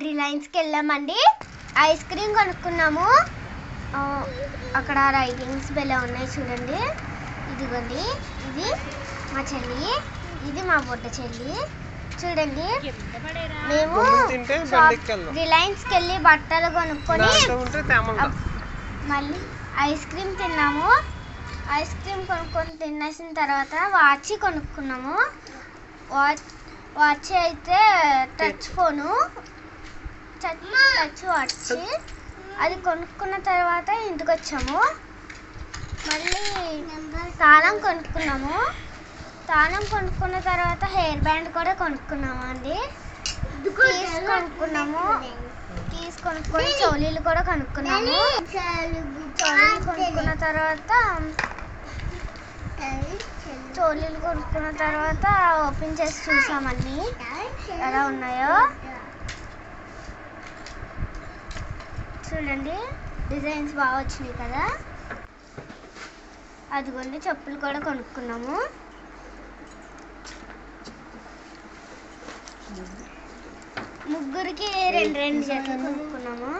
రిలయన్స్కి వెళ్ళామండి. Ice cream కొనుక్కున్నాము. అక్కడ రైటింగ్స్ బెల్ల ఉన్నాయి చూడండి. ఇదిగోండి, ఇది మా చెల్లి, ఇది మా బొడ్డ చెల్లి. చూడండి, మేము రిలయన్స్కి వెళ్ళి బట్టలు కొనుక్కొని మళ్ళీ ఐస్ క్రీమ్ తిన్నాము. ఐస్ క్రీమ్ కొనుక్కొని తినేసిన తర్వాత వాచ్ కొనుక్కున్నాము. వాచ్ అయితే టచ్ ఫోను, టచ్ వాచ్. అది కొనుక్కున్న తర్వాత ఇంటికి వచ్చాము. మళ్ళీ తాళం కొనుక్కున్నాము. తాళం కొనుక్కున్న తర్వాత హెయిర్ బ్యాండ్ కూడా కొనుక్కున్నాము అండి. కొనుక్కొని చోలీలు కూడా కొనుక్కున్నాము. చోలీలు కొనుక్కున్న తర్వాత ఓపెన్ చేసి చూసామన్నీ ఎలా ఉన్నాయో. చూడండి, డిజైన్స్ బాగా వచ్చినాయి కదా. అదిగోండి, చెప్పులు కూడా కొనుక్కున్నాము. ముగ్గురికి రెండు జతలు కొనుక్కున్నాము.